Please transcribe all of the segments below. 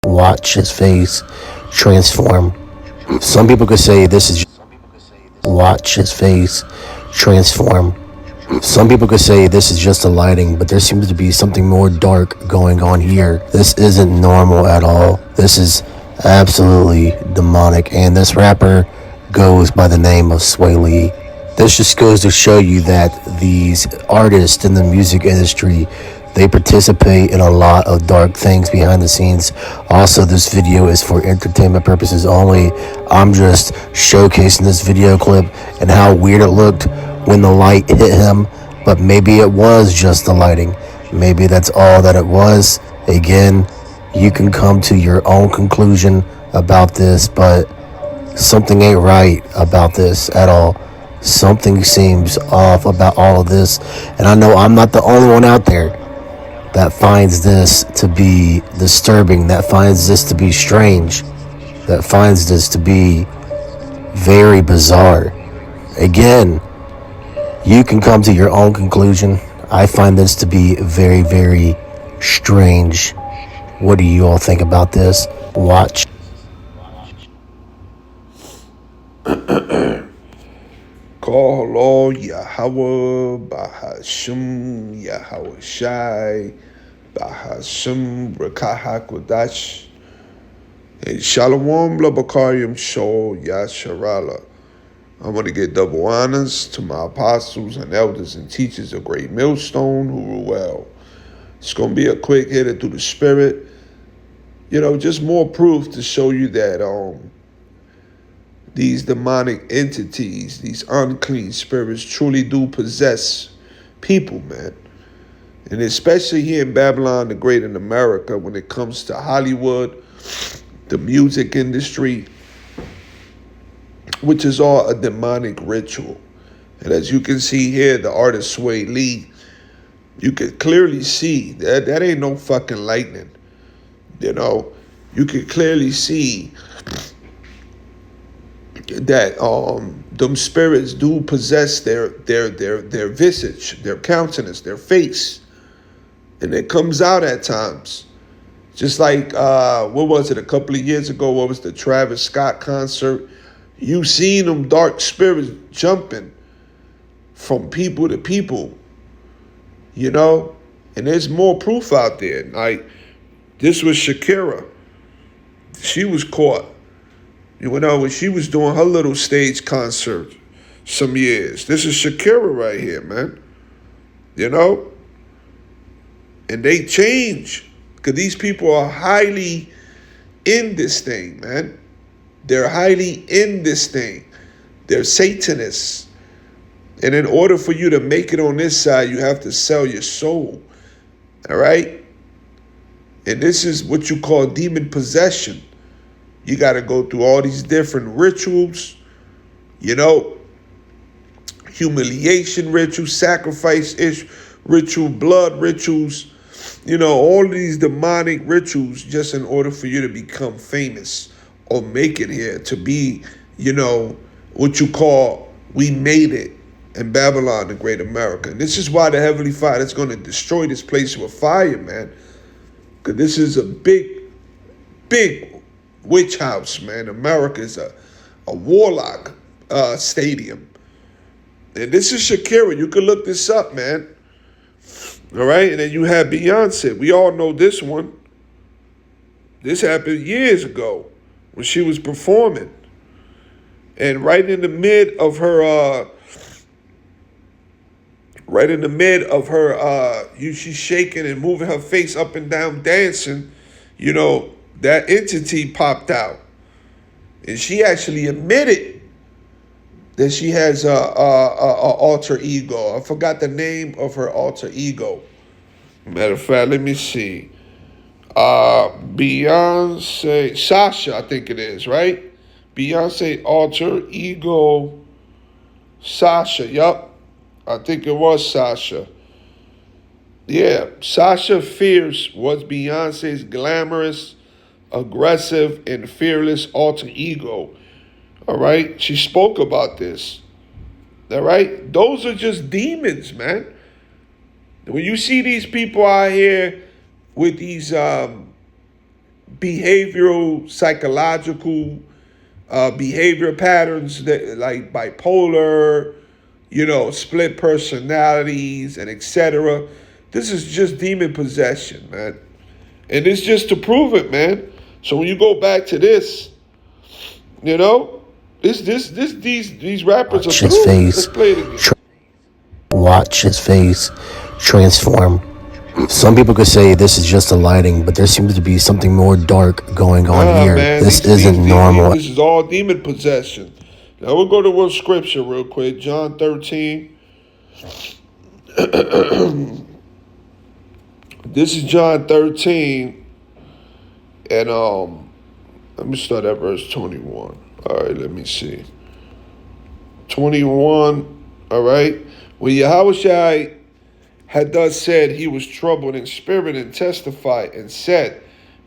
Watch his face transform. Some people could say this is watch his face transform. Some people could say this is just the lighting, but there seems to be something more dark going on here. This isn't normal at all. This is absolutely demonic, and this rapper goes by the name of Sway Lee. This just goes to show you that these artists in the music industry, they participate in a lot of dark things behind the scenes. Also, this video is for entertainment purposes only. I'm just showcasing this video clip and how weird it looked when the light hit him, but maybe it was just the lighting. Maybe that's all that it was. Again, you can come to your own conclusion about this, but something ain't right about this at all. Something seems off about all of this, and I know I'm not the only one out there that finds this to be disturbing, that finds this to be strange, that finds this to be very bizarre. Again, you can come to your own conclusion. I find this to be very, very strange. What do you all think about this? Watch. Call Yahweh Bahashim Yahweh Shai Bahashim Rakahakwadash and Shalom Labakarium Shol Yasharala. I'm going to give double honors to my apostles and elders and teachers of Great Millstone who rule well. It's going to be a quick hitter through the spirit. Just more proof to show you that these demonic entities, these unclean spirits truly do possess people, man. And especially here in Babylon the Great in America, when it comes to Hollywood, the music industry, which is all a demonic ritual. And as you can see here, the artist Sway Lee, you can clearly see that ain't no fucking lightning. You can clearly see that them spirits do possess their visage, their countenance, their face, and it comes out at times. Just like what was it, a couple of years ago? What was the Travis Scott concert? You seen them dark spirits jumping from people to people, and there's more proof out there. Like this was Shakira. She was caught. When she was doing her little stage concert some years. This is Shakira right here, man. And they change because these people are highly in this thing, man. They're highly in this thing. They're Satanists. And in order for you to make it on this side, you have to sell your soul. All right? And this is what you call demon possession. You got to go through all these different rituals, humiliation rituals, sacrifice ritual, blood rituals, all these demonic rituals just in order for you to become famous or make it here, to be, what you call, we made it in Babylon, the Great America. And this is why the Heavenly Fire is going to destroy this place with fire, man. Because this is a big, big witch house, man. America is a warlock stadium. And this is Shakira. You can look this up, man. All right? And then you have Beyonce. We all know this one. This happened years ago when she was performing. And right in the mid of her, she's shaking and moving her face up and down, dancing, that entity popped out. And she actually admitted that she has a alter ego. I forgot the name of her alter ego. Matter of fact, let me see. Beyonce, Sasha, I think it is, right? Beyonce alter ego, Sasha, yup. I think it was Sasha. Yeah, Sasha Fierce was Beyonce's glamorous, aggressive, and fearless alter ego. All right? She spoke about this. All right? Those are just demons, man. When you see these people out here with these behavioral, psychological behavior patterns that like bipolar, split personalities, and etc. This is just demon possession, man. And it's just to prove it, man. So when you go back to this, these rappers are Watch his through. face. Let's play it again. Watch his face transform. Some people could say this is just a lighting, but there seems to be something more dark going on here. Man, this isn't normal. This is all demon possession. Now we'll go to one scripture real quick. John 13. This is John 13. And let me start at verse 21. All right, let me see. 21. All right. When Yahushua had thus said, he was troubled in spirit and testified and said,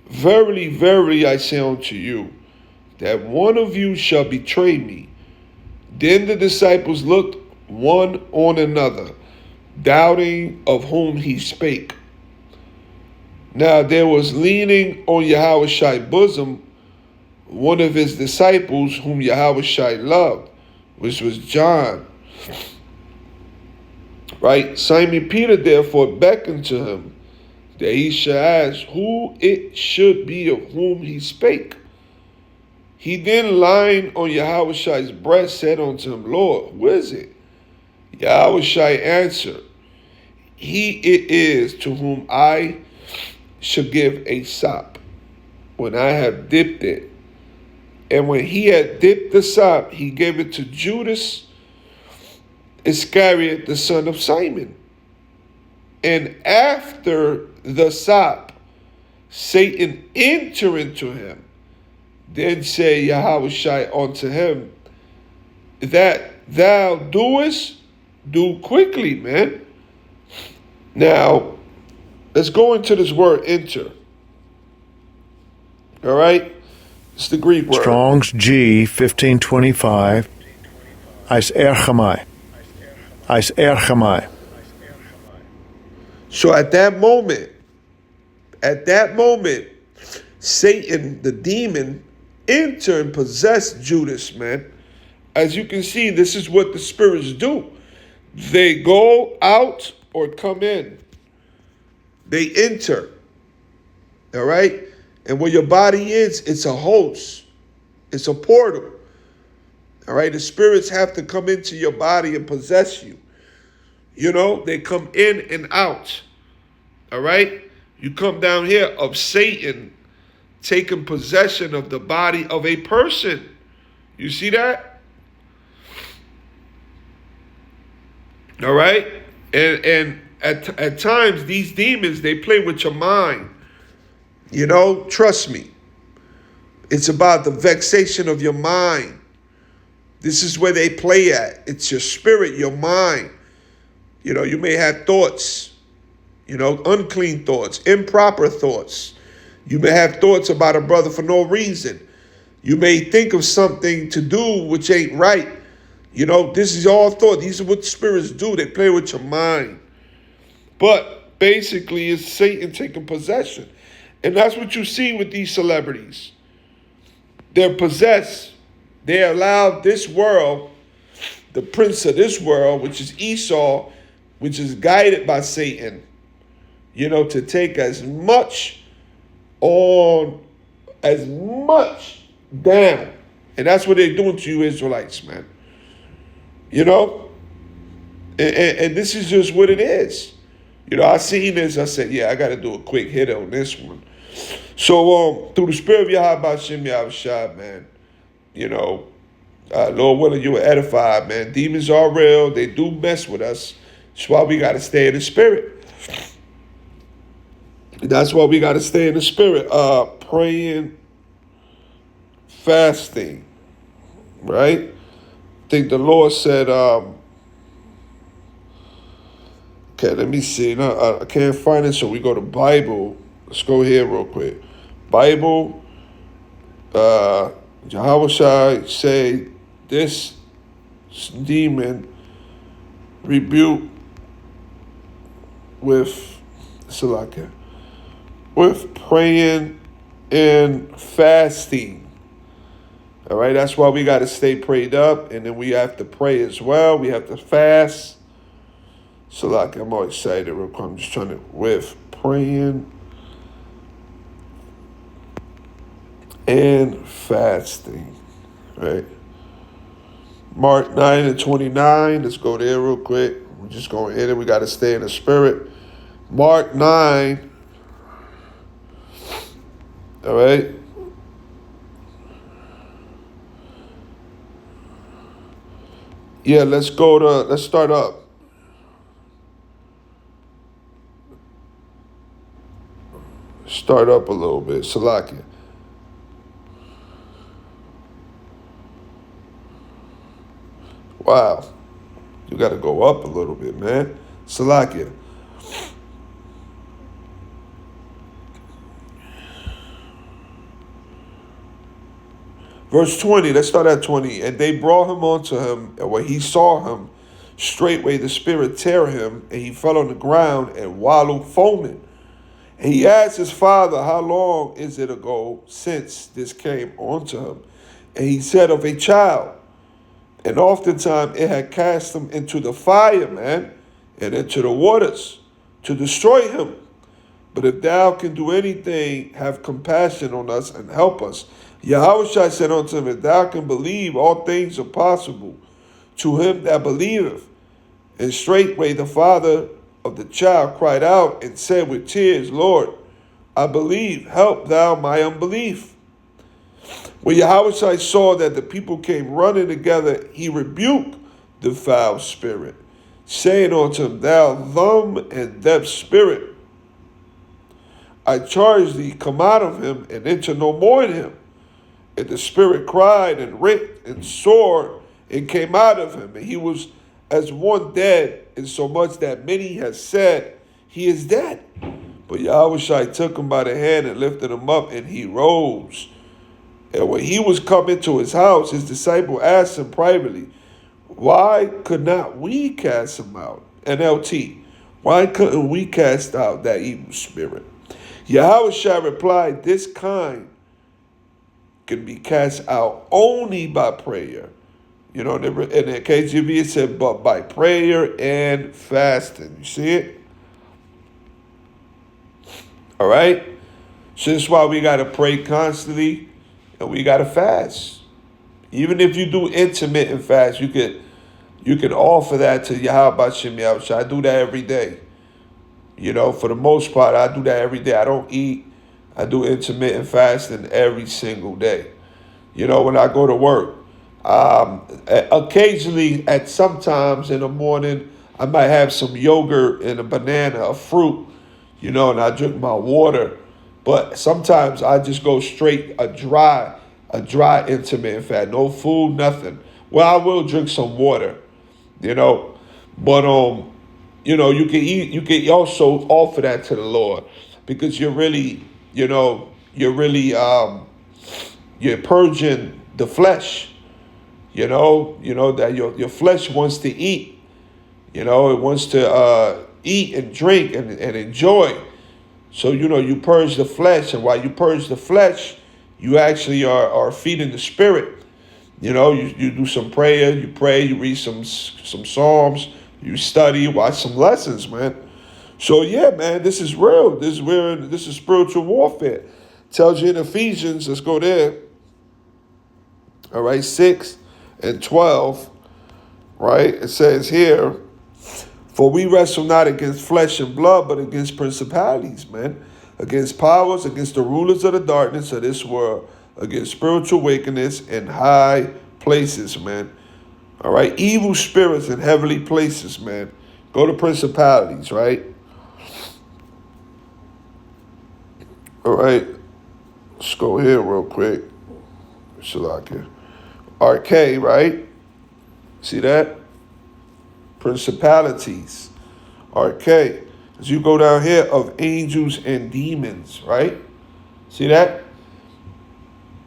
Verily, verily, I say unto you, that one of you shall betray me. Then the disciples looked one on another, doubting of whom he spake. Now there was leaning on Yahushua's bosom one of his disciples whom Yahushua loved, which was John. Right? Simon Peter therefore beckoned to him, that he should ask who it should be of whom he spake. He then, lying on Yahushua's breast, said unto him, Lord, who is it? Yahushua answered, He it is to whom I shall give a sop, when I have dipped it. And when he had dipped the sop, he gave it to Judas Iscariot, the son of Simon. And after the sop, Satan entered into him. Then said Yahushua unto him, that thou doest, do quickly, man. Now, let's go into this word enter. All right? It's the Greek word. Strong's G 1525. Eis erchamai. Eis erchamai. So at that moment, Satan, the demon, entered and possessed Judas, man. As you can see, this is what the spirits do. They go out or come in. They enter. All right? And where your body is, it's a host. It's a portal. All right? The spirits have to come into your body and possess you. They come in and out. All right? You come down here of Satan taking possession of the body of a person. You see that? All right? And at times, these demons, they play with your mind. Trust me. It's about the vexation of your mind. This is where they play at. It's your spirit, your mind. You may have thoughts, unclean thoughts, improper thoughts. You may have thoughts about a brother for no reason. You may think of something to do which ain't right. This is all thought. These are what spirits do. They play with your mind. But basically, it's Satan taking possession. And that's what you see with these celebrities. They're possessed. They allow this world, the prince of this world, which is Esau, which is guided by Satan, to take as much down. And that's what they're doing to you Israelites, man. And this is just what it is. I seen this. I said, yeah, I got to do a quick hit on this one. So through the spirit of Yahweh Shem Yahushua, man, Lord willing, you were edified, man. Demons are real. They do mess with us. That's why we got to stay in the spirit. That's why we got to stay in the spirit. Praying, fasting, right? I think the Lord said, okay, let me see. No, I can't find it, so we go to Bible. Let's go here real quick. Bible, Yahushua say, this demon rebuke with praying and fasting. All right, that's why we got to stay prayed up, and then we have to pray as well. We have to fast. So, like, I'm all excited. Real quick. I'm just trying to with praying and fasting. Right. Mark 9:29. Let's go there real quick. We're just going in, and we got to stay in the spirit. Mark 9. All right. Yeah, let's start up. Start up a little bit. Salakia. Wow. You got to go up a little bit, man. Salakia. Verse 20, let's start at 20. And they brought him unto him, and when he saw him, straightway the spirit tear him, and he fell on the ground and wallowed foaming. And he asked his father, how long is it ago since this came unto him? And he said, of a child. And oftentimes it had cast him into the fire, man, and into the waters to destroy him. But if thou can do anything, have compassion on us and help us. Yahushua said unto him, if thou can believe, all things are possible to him that believeth. And straightway the father of the child cried out and said with tears, Lord, I believe, help thou my unbelief. When Yahushua saw that the people came running together, he rebuked the foul spirit, saying unto him, thou dumb and deaf spirit, I charge thee, come out of him and enter no more in him. And the spirit cried and ripped and sore and came out of him. And he was as one dead, insomuch that many have said, he is dead. But Yahushua took him by the hand and lifted him up, and he rose. And when he was come into his house, his disciple asked him privately, why could not we cast him out? NLT, why couldn't we cast out that evil spirit? Yahushua replied, this kind can be cast out only by prayer. You know, in the KJV it said, but by prayer and fasting. You see it? All right? So that's why we got to pray constantly and we got to fast. Even if you do intermittent fast, you could offer that to Yahweh Shem Yahushua. I do that every day. You know, for the most part, I do that every day. I don't eat. I do intermittent fasting every single day. You know, when I go to work. Occasionally, at sometimes in the morning, I might have some yogurt and a banana, a fruit, you know, and I drink my water. But sometimes I just go straight a dry intermittent fast, no food, nothing. Well, I will drink some water, you know, but you know, you can also offer that to the Lord because you're really, you know, you're purging the flesh. You know that your flesh wants to eat. You know, it wants to eat and drink and enjoy. So, you know, you purge the flesh. And while you purge the flesh, you actually are feeding the spirit. You know, you do some prayer, you pray, you read some psalms, you study, watch some lessons, man. So, yeah, man, this is real. This is spiritual warfare. Tells you in Ephesians, let's go there. All right, 6 and 12, right? It says here, for we wrestle not against flesh and blood, but against principalities, man, against powers, against the rulers of the darkness of this world, against spiritual wickedness in high places, man. All right, evil spirits in heavenly places, man. Go to principalities, right? All right, let's go here real quick. Shalakia. RK, right? See that? Principalities. RK. As you go down here, of angels and demons, right? See that?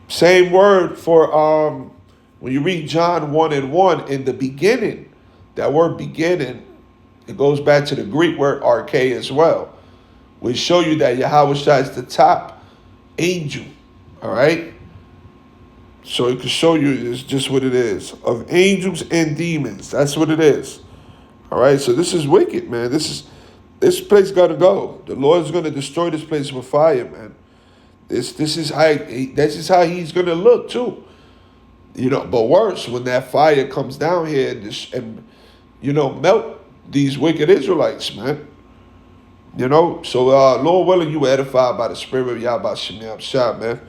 Same word for when you read John 1:1, in the beginning, that word beginning, it goes back to the Greek word RK as well. We show you that Yahweh is the top, angel. All right. So it can show you it's just what it is of angels and demons. That's what it is. All right. So this is wicked, man. This place got to go. The Lord's going to destroy this place with fire, man. This is how he's going to look too. But worse when that fire comes down here and melt these wicked Israelites, man. So Lord willing, you were edified by the Spirit of Yahweh Shem Shah, man.